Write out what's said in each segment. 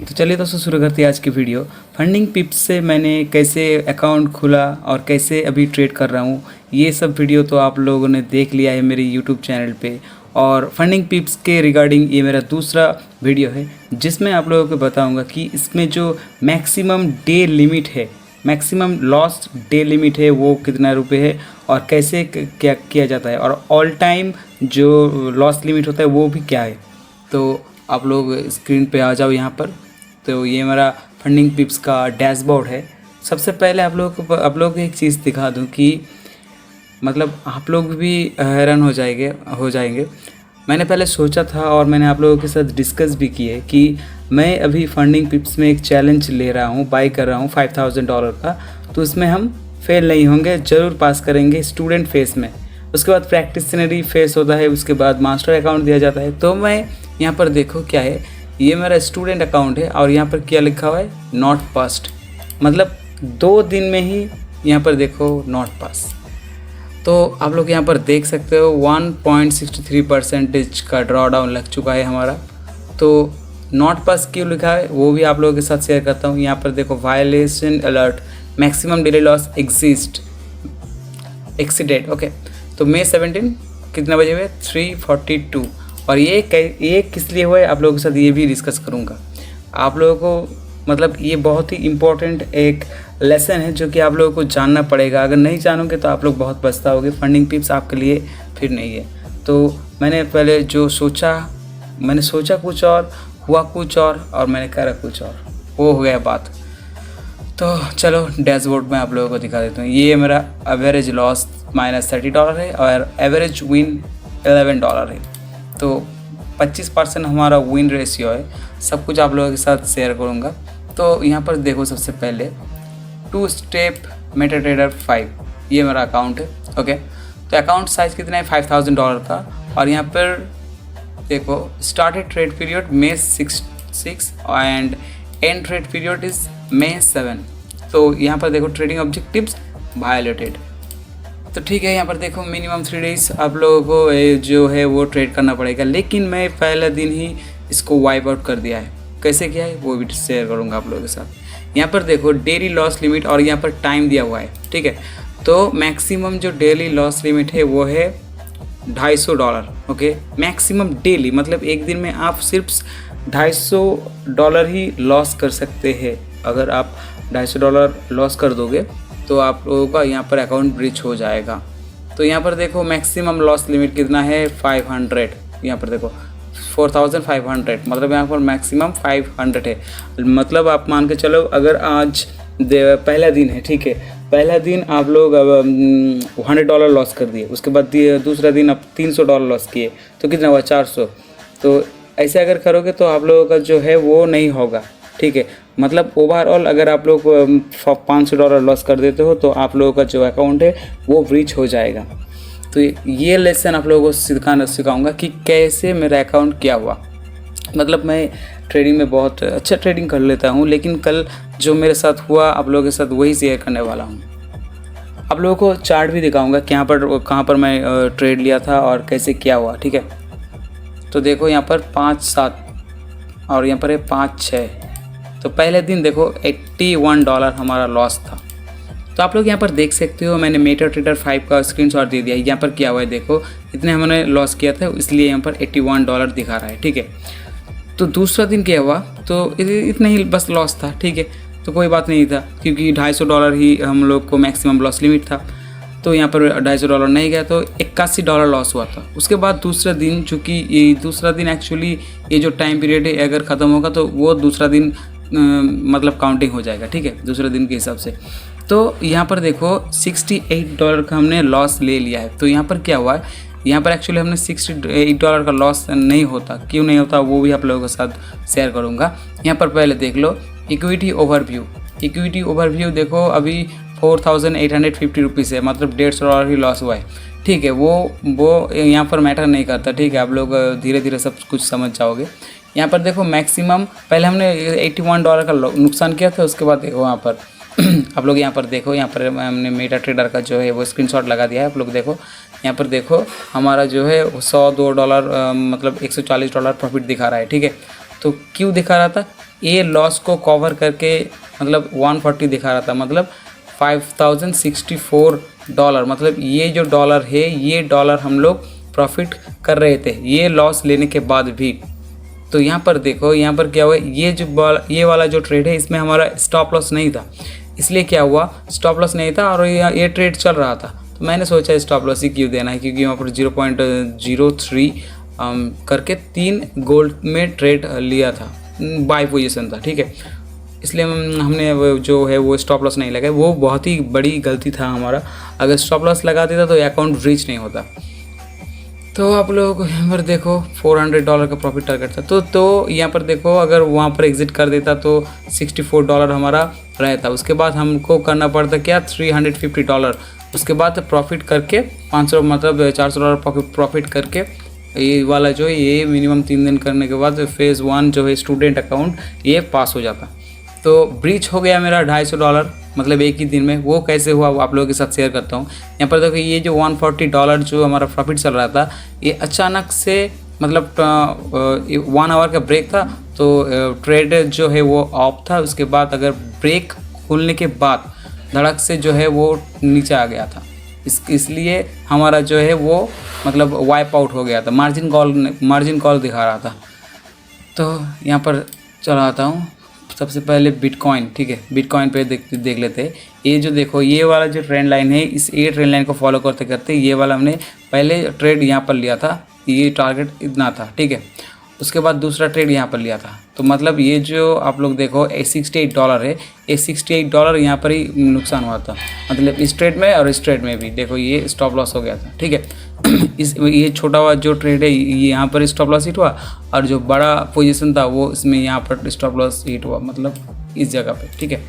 तो चलिए दोस्तों शुरू करते हैं आज की वीडियो। फंडिंग पिप्स से मैंने कैसे अकाउंट खुला और कैसे अभी ट्रेड कर रहा हूँ, ये सब वीडियो तो आप लोगों ने देख लिया है मेरे यूट्यूब चैनल पे। और फंडिंग पिप्स के रिगार्डिंग ये मेरा दूसरा वीडियो है जिसमें आप लोगों को बताऊँगा कि इसमें जो मैक्सिमम डे लिमिट है, मैक्सिमम लॉस डे लिमिट है वो कितना रुपए है और कैसे क्या किया जाता है, और ऑल टाइम जो लॉस लिमिट होता है वो भी क्या है। तो आप लोग स्क्रीन पे आ जाओ यहाँ पर। तो ये मेरा फंडिंग पिप्स का डैशबोर्ड है। सबसे पहले आप लोग को एक चीज़ दिखा दूँ कि मतलब आप लोग भी हैरान हो जाएंगे। मैंने पहले सोचा था और मैंने आप लोगों के साथ डिस्कस भी किए कि मैं अभी फंडिंग पिप्स में एक चैलेंज ले रहा हूँ, बाई कर रहा हूँ $5000 का। तो उसमें हम फेल नहीं होंगे, ज़रूर पास करेंगे स्टूडेंट फेस में। उसके बाद प्रैक्टिशनरी फेस होता है, उसके बाद मास्टर अकाउंट दिया जाता है। तो मैं यहाँ पर देखो क्या है, ये मेरा स्टूडेंट अकाउंट है और यहाँ पर क्या लिखा हुआ है, नॉट पास्ड, मतलब 2 दिन में ही यहाँ पर देखो नॉट पास। तो आप लोग यहाँ पर देख सकते हो 1.63% का ड्रॉ डाउन लग चुका है हमारा। तो नॉट पास क्यों लिखा है वो भी आप लोगों के साथ शेयर करता हूँ। यहाँ पर देखो violation alert, maximum daily loss exceeded. Okay, तो May 17 कितने बजे हुए, 3:42। और ये किस लिए हुआ है आप लोगों के साथ ये भी डिस्कस करूँगा। आप लोगों को मतलब ये बहुत ही इम्पोर्टेंट एक लेसन है जो कि आप लोगों को जानना पड़ेगा। अगर नहीं जानोगे तो आप लोग बहुत पछताओगे। फंडिंग पिप्स आपके लिए फिर नहीं है। तो मैंने पहले जो मैंने सोचा कुछ और, हुआ कुछ और मैंने करा कुछ और, वो हो गया बात। तो चलो डैशबोर्ड में आप लोगों को दिखा देता हूँ। ये मेरा एवरेज लॉस -$30 है और एवरेज विन $11 है। तो 25% हमारा विन रेशियो है। सब कुछ आप लोगों के साथ शेयर करूँगा। तो यहाँ पर देखो, सबसे पहले 2 स्टेप मेटाट्रेडर 5, ये मेरा अकाउंट है। ओके, तो अकाउंट साइज कितना है, $5000 का। और यहाँ पर देखो started trade period May 6 and and trade period is May 7। तो यहाँ पर देखो ट्रेडिंग ऑब्जेक्टिव्स वायलेटेड। तो ठीक है, यहाँ पर देखो मिनिमम 3 डेज आप लोगों को जो है वो ट्रेड करना पड़ेगा। लेकिन मैं पहले दिन ही इसको वाइप आउट कर दिया है। कैसे किया है वो भी शेयर करूँगा आप लोगों के साथ। यहाँ पर देखो डेली लॉस लिमिट और यहाँ पर टाइम दिया हुआ है। ठीक है, तो मैक्सिमम जो डेली लॉस लिमिट है वो है $250। ओके, मैक्सिमम डेली मतलब एक दिन में आप सिर्फ $250 ही लॉस कर सकते हैं। अगर आप $250 लॉस कर दोगे तो आप लोगों का यहाँ पर अकाउंट ब्रीच हो जाएगा। तो यहाँ पर देखो मैक्सिमम लॉस लिमिट कितना है, 500। यहाँ पर देखो 4500, मतलब यहाँ पर मैक्सिमम 500 है। मतलब आप मान के चलो, अगर आज पहला दिन है, ठीक है, पहला दिन आप लोग $100 लॉस कर दिए, उसके बाद दूसरा दिन आप $300 लॉस किए, तो कितना हुआ, 400। तो ऐसे अगर करोगे तो आप लोगों का जो है वो नहीं होगा। ठीक है, मतलब ओवरऑल अगर आप लोग $500 लॉस कर देते हो तो आप लोगों का जो अकाउंट है वो ब्रीच हो जाएगा। तो ये लेसन आप लोगों को सिखाऊंगा कि कैसे मेरा अकाउंट क्या हुआ। मतलब मैं ट्रेडिंग में बहुत अच्छा ट्रेडिंग कर लेता हूँ, लेकिन कल जो मेरे साथ हुआ आप लोगों के साथ वही शेयर करने वाला हूँ। आप लोगों को चार्ट भी दिखाऊँगा कहाँ पर मैं ट्रेड लिया था और कैसे क्या हुआ। ठीक है, तो देखो यहाँ पर 5-7 और यहाँ पर है 5-6। तो पहले दिन देखो $81 हमारा लॉस था। तो आप लोग यहाँ पर देख सकते हो, मैंने मेटाट्रेडर 5 का स्क्रीनशॉट दे दिया है। यहाँ पर क्या हुआ है देखो, इतने हमने लॉस किया था, इसलिए यहाँ पर $81 दिखा रहा है। ठीक है, तो दूसरा दिन क्या हुआ, तो इतना ही बस लॉस था। ठीक है, तो कोई बात नहीं था क्योंकि $250 ही हम लोग को मैक्सिमम लॉस लिमिट था। तो यहाँ पर $250 नहीं गया, तो $81 लॉस हुआ था। उसके बाद दूसरा दिन, चूँकि ये दूसरा दिन एक्चुअली ये जो टाइम पीरियड है अगर ख़त्म होगा तो वो दूसरा दिन मतलब काउंटिंग हो जाएगा। ठीक है, दूसरे दिन के हिसाब से। तो यहाँ पर देखो $68 का हमने लॉस ले लिया है। तो यहाँ पर क्या हुआ है, यहाँ पर एक्चुअली हमने $68 का लॉस नहीं होता। क्यों नहीं होता वो भी आप लोगों के साथ शेयर करूँगा। यहाँ पर पहले देख लो इक्विटी ओवरव्यू देखो अभी 4850 रुपीज़ है, मतलब $150 ही लॉस हुआ है। ठीक है, वो यहाँ पर मैटर नहीं करता। ठीक है, आप लोग धीरे धीरे सब कुछ समझ जाओगे। यहाँ पर देखो मैक्सिमम पहले हमने $81 का नुकसान किया था, उसके बाद देखो यहाँ पर आप लोग यहाँ पर देखो, यहाँ पर हमने मेटाट्रेडर का जो है वो स्क्रीनशॉट लगा दिया है। आप लोग देखो यहाँ पर देखो हमारा जो है $102 मतलब $140 प्रॉफिट दिखा रहा है। ठीक है, तो क्यों दिखा रहा था, ये लॉस को कवर करके मतलब 140 दिखा रहा था, मतलब $5064, मतलब ये जो डॉलर है ये डॉलर हम लोग प्रॉफिट कर रहे थे ये लॉस लेने के बाद भी। तो यहाँ पर देखो, यहाँ पर क्या हुआ, ये वाला जो ट्रेड है इसमें हमारा स्टॉप लॉस नहीं था, इसलिए क्या हुआ, स्टॉप लॉस नहीं था और ये ट्रेड चल रहा था। तो मैंने सोचा स्टॉप लॉस ही क्यों देना है, क्योंकि वहाँ पर 0.03 करके 3 गोल्ड में ट्रेड लिया था, बाय पोजीशन था, ठीक है। इसलिए हमने वो जो है वो स्टॉप लॉस नहीं लगाया, वो बहुत ही बड़ी गलती था हमारा। अगर स्टॉप लॉस लगा देता तो अकाउंट ब्रीच नहीं होता। तो आप लोगों को यहाँ पर देखो $400 का प्रॉफिट टारगेट था, तो यहाँ पर देखो अगर वहाँ पर एग्जिट कर देता तो $64 हमारा रहता। उसके बाद हमको करना पड़ता क्या, $350। उसके बाद प्रॉफिट करके 500 मतलब $400 प्रॉफिट करके ये वाला जो है ये मिनिमम 3 दिन करने के बाद फेज़ 1 जो है स्टूडेंट अकाउंट ये पास हो जाता। तो ब्रीच हो गया मेरा $250, मतलब एक ही दिन में। वो कैसे हुआ वो आप लोगों के साथ शेयर करता हूँ। यहाँ पर देखो ये जो $140 जो हमारा प्रॉफिट चल रहा था ये अचानक से मतलब 1 आवर का ब्रेक था, तो ट्रेड जो है वो ऑफ था। उसके बाद अगर ब्रेक खुलने के बाद धड़क से जो है वो नीचे आ गया था, इसलिए हमारा जो है वो मतलब वाइप आउट हो गया था, मार्जिन कॉल दिखा रहा था। तो यहाँ पर चलाता हूँ सबसे पहले बिटकॉइन, ठीक है। बिटकॉइन पे देख लेते हैं। ये जो देखो ये वाला जो ट्रेंड लाइन है, इस ये ट्रेंड लाइन को फॉलो करते करते ये वाला हमने पहले ट्रेड यहाँ पर लिया था, ये टारगेट इतना था, ठीक है। उसके बाद दूसरा ट्रेड यहाँ पर लिया था, तो मतलब ये जो आप लोग देखो $68 है, ये $68 यहाँ पर ही नुकसान हुआ था, मतलब इस ट्रेड में और इस ट्रेड में भी। देखो ये स्टॉप लॉस हो गया था, ठीक है। ये छोटा हुआ जो ट्रेड है ये यहाँ पर स्टॉप लॉस हिट हुआ, और जो बड़ा पोजीशन था वो इसमें यहाँ पर स्टॉप लॉस हिट हुआ, मतलब इस जगह पे, ठीक है।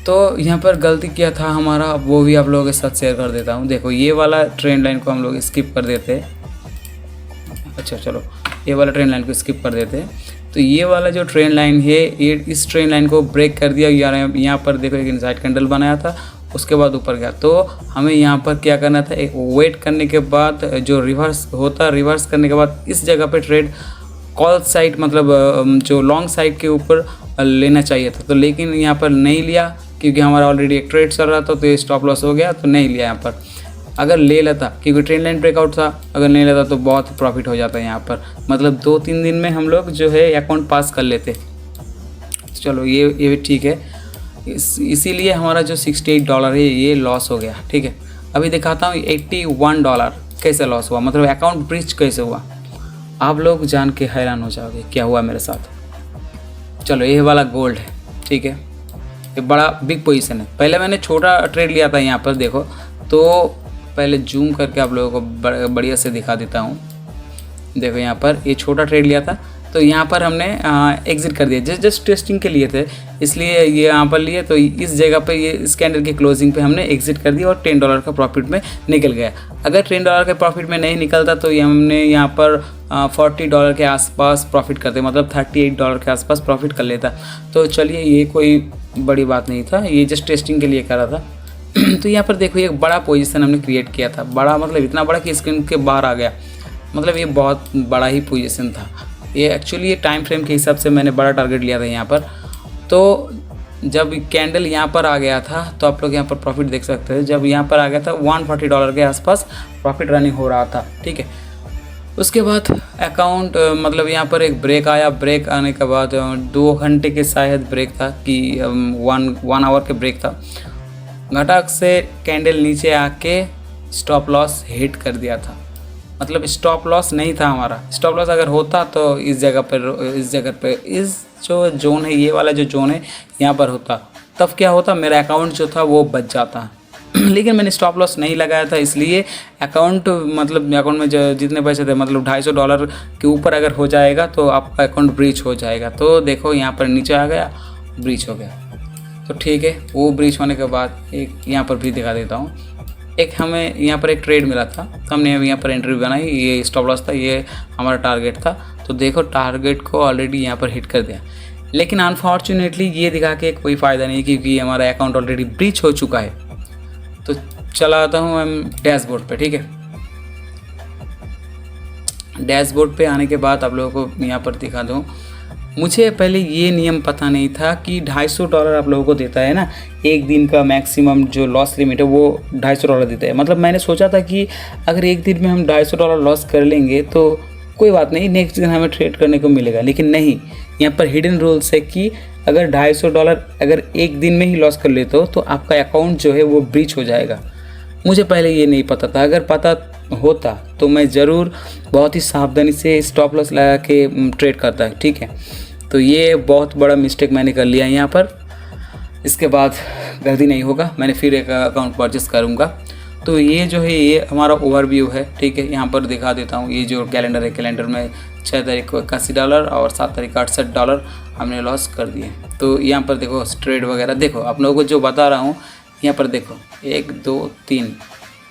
तो यहाँ पर गलती किया था हमारा, वो भी आप लोगों के साथ शेयर कर देता हूँ। देखो ये वाला ट्रेंड लाइन को हम लोग स्किप कर देते हैं। अच्छा चलो ये वाला ट्रेंड लाइन को स्किप कर देते हैं। तो ये वाला जो ट्रेंड लाइन है ये इस ट्रेंड लाइन को ब्रेक कर दिया यार। यहाँ पर देखो एक इनसाइड कैंडल बनाया था, उसके बाद ऊपर गया। तो हमें यहाँ पर क्या करना था, एक वेट करने के बाद जो रिवर्स होता, रिवर्स करने के बाद इस जगह पे ट्रेड कॉल साइड मतलब जो लॉन्ग साइड के ऊपर लेना चाहिए था। तो लेकिन यहाँ पर नहीं लिया, क्योंकि हमारा ऑलरेडी एक ट्रेड चल रहा था, तो ये स्टॉप लॉस हो गया, तो नहीं लिया यहाँ पर। अगर ले लेता, क्योंकि ट्रेंड लाइन ब्रेकआउट था, अगर नहीं लेता तो बहुत प्रॉफिट हो जाता है यहाँ पर, मतलब 2-3 दिन में हम लोग जो है अकाउंट पास कर लेते। चलो ये भी ठीक है। इसीलिए हमारा जो $68 है ये लॉस हो गया, ठीक है। अभी दिखाता हूँ $81 कैसे लॉस हुआ, मतलब अकाउंट ब्रीच कैसे हुआ। आप लोग जान के हैरान हो जाओगे क्या हुआ मेरे साथ। चलो ये वाला गोल्ड है, ठीक है, ये बड़ा बिग पोजीशन है। पहले मैंने छोटा ट्रेड लिया था यहाँ पर, देखो तो पहले जूम करके आप लोगों को बढ़िया से दिखा देता हूँ। देखो यहाँ पर ये छोटा ट्रेड लिया था, तो यहाँ पर हमने एग्जिट कर दिया, जस्ट टेस्टिंग के लिए थे, इसलिए ये यहाँ पर लिए। तो इस जगह पे ये इस कैंडल के क्लोजिंग पे हमने एग्जिट कर दिया और $10 का प्रॉफिट में निकल गया। अगर $10 के प्रॉफिट में नहीं निकलता तो ये हमने यहाँ पर $40 के आसपास प्रॉफिट करते, मतलब $38 के आसपास प्रॉफिट कर लेता। तो चलिए ये कोई बड़ी बात नहीं था, ये जस्ट टेस्टिंग के लिए करा था। तो यहाँ पर देखो एक बड़ा पोजीशन हमने क्रिएट किया था, बड़ा मतलब इतना बड़ा कि स्क्रीन के बाहर आ गया, मतलब ये बहुत बड़ा ही पोजीशन था। ये एक्चुअली ये टाइम फ्रेम के हिसाब से मैंने बड़ा टारगेट लिया था यहाँ पर। तो जब कैंडल यहाँ पर आ गया था तो आप लोग यहाँ पर प्रॉफिट देख सकते हैं। जब यहाँ पर आ गया था $140 के आसपास प्रॉफिट रनिंग हो रहा था, ठीक है। उसके बाद अकाउंट मतलब यहाँ पर एक ब्रेक आया, ब्रेक आने के बाद 2 घंटे के शायद ब्रेक था कि 1 आवर के ब्रेक था। घटाक से कैंडल नीचे आके स्टॉप लॉस हिट कर दिया था, मतलब स्टॉप लॉस नहीं था हमारा। स्टॉप लॉस अगर होता तो इस जगह पे इस जो जोन है, ये वाला जो जोन है यहाँ पर होता, तब क्या होता, मेरा अकाउंट जो था वो बच जाता। लेकिन मैंने स्टॉप लॉस नहीं लगाया था, इसलिए अकाउंट मतलब अकाउंट में जितने पैसे थे मतलब $250 के ऊपर अगर हो जाएगा तो आपका अकाउंट ब्रीच हो जाएगा। तो देखो यहाँ पर नीचे आ गया, ब्रीच हो गया, तो ठीक है। वो ब्रीच होने के बाद एक यहाँ पर भी दिखा देता हूँ। एक हमें यहाँ पर एक ट्रेड मिला था, तो हमने यहाँ पर एंट्री बनाई, ये स्टॉप लॉस था, ये हमारा टारगेट था। तो देखो टारगेट को ऑलरेडी यहाँ पर हिट कर दिया, लेकिन अनफॉर्चुनेटली ये दिखा के कोई फ़ायदा नहीं, क्योंकि हमारा अकाउंट ऑलरेडी ब्रीच हो चुका है। तो चला आता हूँ हम डैशबोर्ड पे, ठीक है। डैशबोर्ड पे आने के बाद आप लोगों को यहाँ पर दिखा दूँ, मुझे पहले ये नियम पता नहीं था कि $250 आप लोगों को देता है ना, एक दिन का मैक्सिमम जो लॉस लिमिट है वो $250 देता है। मतलब मैंने सोचा था कि अगर एक दिन में हम $250 लॉस कर लेंगे तो कोई बात नहीं, नेक्स्ट दिन हमें ट्रेड करने को मिलेगा। लेकिन नहीं, यहाँ पर हिडन रूल्स है कि अगर $250 अगर एक दिन में ही लॉस कर लेते हो तो आपका अकाउंट जो है वो ब्रीच हो जाएगा। मुझे पहले ये नहीं पता था, अगर पता होता तो मैं ज़रूर बहुत ही सावधानी से स्टॉप लॉस लगा के ट्रेड करता है, ठीक है। तो ये बहुत बड़ा मिस्टेक मैंने कर लिया यहाँ पर। इसके बाद गलती नहीं होगा, मैंने फिर एक अकाउंट परचेस करूँगा। तो ये जो है ये हमारा ओवरव्यू है, ठीक है। यहाँ पर दिखा देता हूँ, ये जो कैलेंडर है, कैलेंडर में 6 तारीख को $81 और 7 तारीख को $68 हमने लॉस कर दिए। तो यहाँ पर देखो ट्रेड वगैरह, देखो आप लोगों को जो बता रहा हूँ, यहाँ पर देखो 1 2 3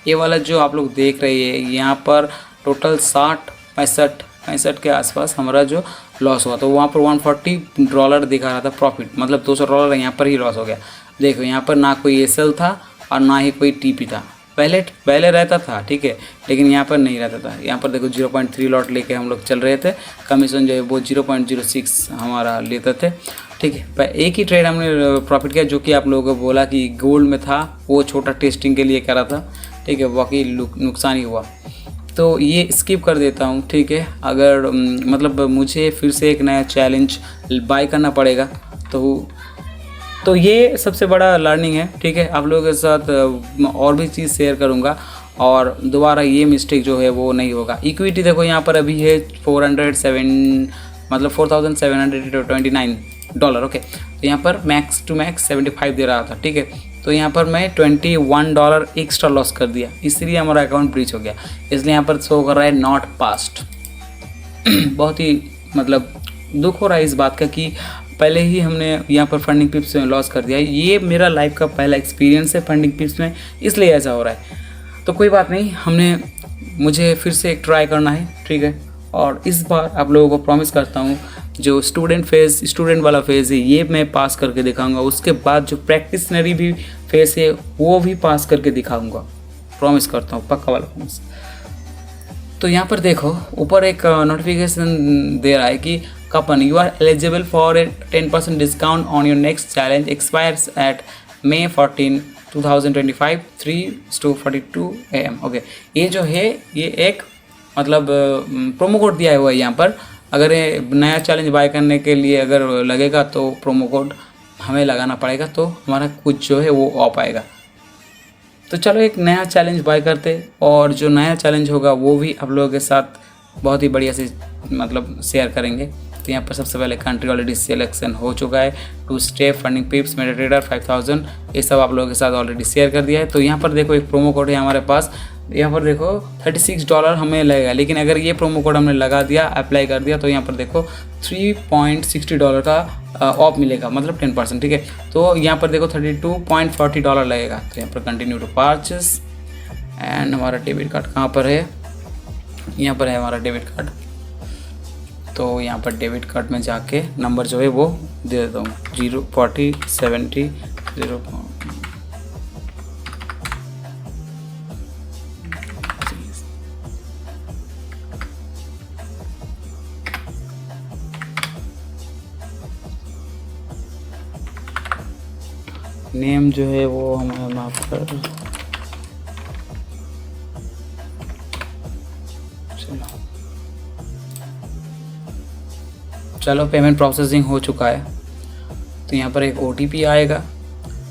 ये वाला जो आप लोग देख रहे हैं, यहाँ पर टोटल 65 के आसपास हमारा जो लॉस हुआ। तो वहाँ पर $140 दिखा रहा था प्रॉफिट, मतलब $200 यहाँ पर ही लॉस हो गया। देखो यहाँ पर ना कोई एसएल था और ना ही कोई टीपी था। पहले रहता था, ठीक है, लेकिन यहाँ पर नहीं रहता था। यहाँ पर देखो 0.3 लॉट लेके हम लोग चल रहे थे। कमीशन जो है वो 0.06 हमारा लेते थे, ठीक है। एक ही ट्रेड हमने प्रॉफिट किया, जो कि आप लोगों को बोला कि गोल्ड में था, वो छोटा टेस्टिंग के लिए करा था, ठीक है, बाकी नुकसान ही हुआ। तो ये स्किप कर देता हूँ, ठीक है। अगर मतलब मुझे फिर से एक नया चैलेंज बाय करना पड़ेगा तो ये सबसे बड़ा लर्निंग है, ठीक है। आप लोगों के साथ और भी चीज़ शेयर करूँगा और दोबारा ये मिस्टेक जो है वो नहीं होगा। इक्विटी देखो यहाँ पर अभी है 4729 ओके। तो यहाँ पर मैक्स टू मैक्स 75 दे रहा था, ठीक है। तो यहाँ पर मैं $21 एक्स्ट्रा लॉस कर दिया, इसलिए हमारा अकाउंट ब्रीच हो गया। इसलिए यहाँ पर शो कर रहा है नॉट पास्ट। बहुत ही मतलब दुख हो रहा है इस बात का कि पहले ही हमने यहाँ पर फंडिंग पिप्स में लॉस कर दिया। ये मेरा लाइफ का पहला एक्सपीरियंस है फंडिंग पिप्स में, इसलिए ऐसा हो रहा है। तो कोई बात नहीं, मुझे फिर से एक ट्राई करना है, ठीक है। और इस बार आप लोगों को प्रॉमिस करता हूँ, जो स्टूडेंट वाला फेज़ है ये मैं पास करके दिखाऊंगा। उसके बाद जो प्रैक्टिसनरी भी फेज़ है वो भी पास करके दिखाऊंगा, प्रॉमिस करता हूँ, पक्का वाला प्रॉमिस। तो यहाँ पर देखो ऊपर एक नोटिफिकेशन दे रहा है कि coupon you are eligible for a 10% discount on your next challenge expires at May 14, 2025 3:42 AM। Okay, ये जो है ये एक मतलब प्रोमो कोड दिया हुआ है यहाँ पर। अगर ये नया चैलेंज बाय करने के लिए अगर लगेगा तो प्रोमो कोड हमें लगाना पड़ेगा, तो हमारा कुछ जो है वो ऑफ आएगा। तो चलो एक नया चैलेंज बाय करते, और जो नया चैलेंज होगा वो भी आप लोगों के साथ बहुत ही बढ़िया से मतलब शेयर करेंगे। तो यहाँ पर सबसे पहले कंट्री ऑलरेडी सिलेक्शन हो चुका है, 2 स्टेप फंडिंग पिप्स, मेटाट्रेडर 5000, ये सब आप लोगों के साथ ऑलरेडी शेयर कर दिया है। तो यहाँ पर देखो एक प्रोमो कोड है हमारे पास, यहाँ पर देखो $36 हमें लगेगा। लेकिन अगर ये प्रोमो कोड हमने लगा दिया, अप्लाई कर दिया, तो यहाँ पर देखो $3.60 का ऑफ मिलेगा, मतलब 10%, ठीक है। तो यहाँ पर देखो $32.40 लगेगा। तो यहाँ पर कंटिन्यू टू परचेस एंड हमारा डेबिट कार्ड कहाँ पर है, यहाँ पर है हमारा डेबिट कार्ड। तो यहाँ पर डेबिट कार्ड में जाके नंबर जो है वो दे देता हूँ 04070 नेम जो है वो हमें माफ कर, चलो पेमेंट प्रोसेसिंग हो चुका है। तो यहाँ पर एक OTP आएगा।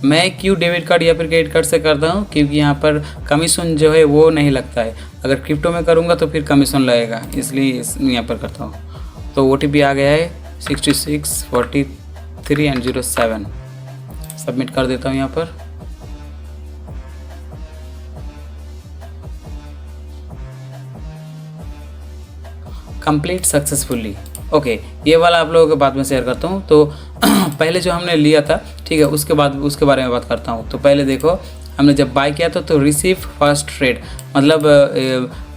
मैं क्यों डेबिट कार्ड या फिर क्रेडिट कार्ड से करता हूँ, क्योंकि यहाँ पर कमीशन जो है वो नहीं लगता है। अगर क्रिप्टो में करूँगा तो फिर कमीशन लगेगा, इसलिए यहाँ पर करता हूँ। तो OTP आ गया है 664307। सबमिट कर देता हूँ यहाँ पर। Complete successfully. ओके, ये वाला आप लोगों के बाद में शेयर करता हूँ। तो पहले जो हमने लिया था, ठीक है, उसके बाद उसके बारे में बात करता हूँ। तो पहले देखो हमने जब बाय किया था तो रिसीव फर्स्ट ट्रेड, मतलब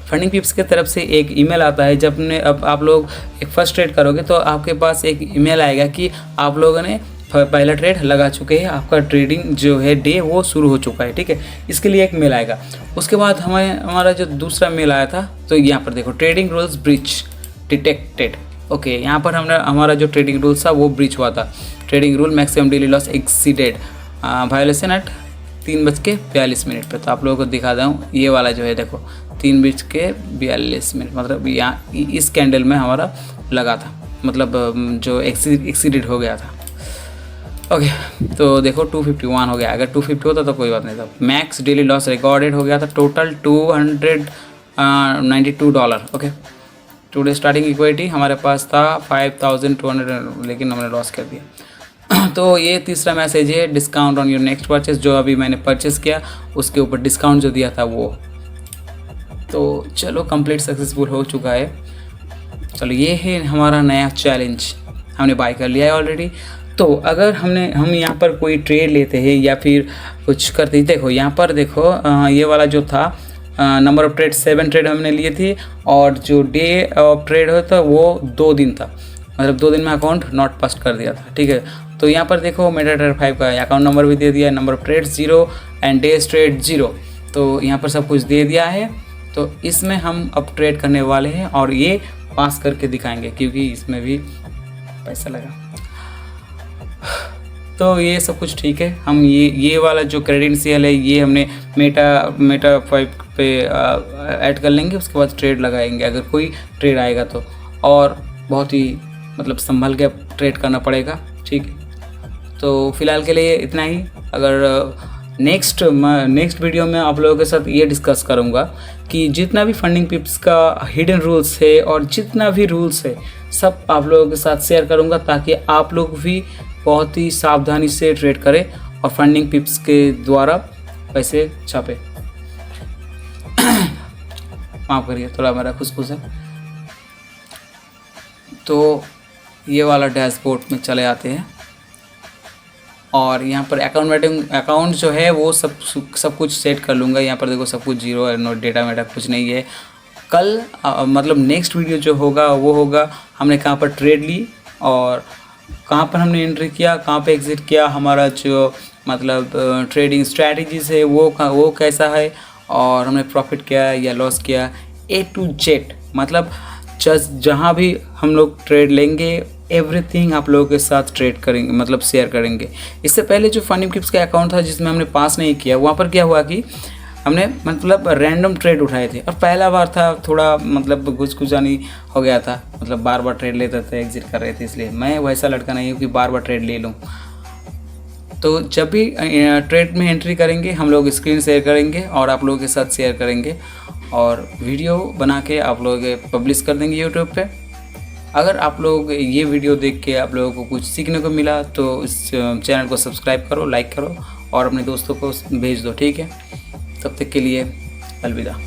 फंडिंग पिप्स की तरफ से एक ईमेल आता है। जब ने अब आप लोग एक फर्स्ट ट्रेड करोगे तो आपके पास एक ईमेल आएगा कि आप लोगों ने पहला ट्रेड लगा चुके हैं, आपका ट्रेडिंग जो है डे वो शुरू हो चुका है, ठीक है। इसके लिए एक मेल आएगा। उसके बाद हमारा जो दूसरा मेल आया था, तो यहाँ पर देखो trading rules breach detected, okay, यहाँ पर हमने हमारा जो ट्रेडिंग रूल था वो ब्रीच हुआ था। Trading rule maximum daily loss exceeded, violation at 3:42 पे। तो आप लोगों को दिखा दूँ, ये वाला जो है देखो 3:42, मतलब यहाँ इस कैंडल में हमारा लगा था, मतलब जो एक्सीडेड हो गया था। ओके, तो देखो 251 हो गया। अगर 250 होता तो कोई बात नहीं था। मैक्स डेली लॉस रिकॉर्डेड हो गया था total $292। Okay, today starting equity हमारे पास था 5200, लेकिन हमने लॉस कर दिया। तो ये तीसरा मैसेज है, discount on your next purchase. जो अभी मैंने परचेस किया उसके ऊपर डिस्काउंट जो दिया था वो। तो चलो कंप्लीट सक्सेसफुल हो चुका है। चलो ये है हमारा नया चैलेंज, हमने बाय कर लिया है ऑलरेडी। तो अगर हम यहाँ पर कोई ट्रेड लेते हैं या फिर कुछ करते हैं, देखो यहाँ पर देखो ये वाला जो था नंबर ऑफ ट्रेड 7 ट्रेड हमने लिए थी, और जो डे ऑफ ट्रेड होता वो 2 दिन था, मतलब 2 दिन में अकाउंट नॉट पास कर दिया था। ठीक है, तो यहाँ पर देखो मेटाट्रेडर 5 का अकाउंट नंबर भी दे दिया, number of trade 0 and days trade 0। तो यहाँ पर सब कुछ दे दिया है। तो इसमें हम अब ट्रेड करने वाले हैं और ये पास करके दिखाएंगे, क्योंकि इसमें भी पैसा लगा। तो ये सब कुछ ठीक है। हम ये वाला जो क्रेडेंशियल है ये हमने मेटा 5 पे ऐड कर लेंगे, उसके बाद ट्रेड लगाएंगे अगर कोई ट्रेड आएगा तो, और बहुत ही मतलब संभल के ट्रेड करना पड़ेगा। ठीक है, तो फिलहाल के लिए इतना ही। अगर नेक्स्ट वीडियो में आप लोगों के साथ ये डिस्कस करूँगा कि जितना भी फंडिंग पिप्स का हिडन रूल्स है और जितना भी रूल्स है सब आप लोगों के साथ शेयर करूँगा, ताकि आप लोग भी बहुत ही सावधानी से ट्रेड करें और फंडिंग पिप्स के द्वारा पैसे छापे। माफ़ करिए, थोड़ा मेरा खुसखुस है। तो ये वाला डैशबोर्ड में चले आते हैं और यहाँ पर अकाउंट जो है वो सब कुछ सेट कर लूँगा। यहाँ पर देखो सब कुछ 0 है, नो डेटा मेटा कुछ नहीं है। कल मतलब नेक्स्ट वीडियो जो होगा वो होगा हमने कहाँ पर ट्रेड ली और कहाँ पर हमने एंट्री किया, कहाँ पे एग्ज़िट किया, हमारा जो मतलब ट्रेडिंग स्ट्रैटेजीज है वो कैसा है, और हमने प्रॉफिट किया या लॉस किया, A to Z। मतलब जहाँ भी हम लोग ट्रेड लेंगे एवरीथिंग आप लोगों के साथ ट्रेड करेंगे, मतलब शेयर करेंगे। इससे पहले जो फंडिंग पिप्स का अकाउंट था जिसमें हमने पास नहीं किया, वहाँ पर क्या हुआ कि हमने मतलब रैंडम ट्रेड उठाए थे और पहला बार था, थोड़ा मतलब घुसखुसानी हो गया था, मतलब बार बार ट्रेड लेते थे, एग्जिट कर रहे थे। इसलिए मैं वैसा लड़का नहीं हूँ कि बार बार ट्रेड ले लूँ। तो जब भी ट्रेड में एंट्री करेंगे हम लोग स्क्रीन शेयर करेंगे और आप लोगों के साथ शेयर करेंगे और वीडियो बना के आप लोग पब्लिश कर देंगे यूट्यूब पे। अगर आप लोग ये वीडियो देख के आप लोगों को कुछ सीखने को मिला तो इस चैनल को सब्सक्राइब करो, लाइक करो और अपने दोस्तों को भेज दो। ठीक है, तब तक के लिए अलविदा।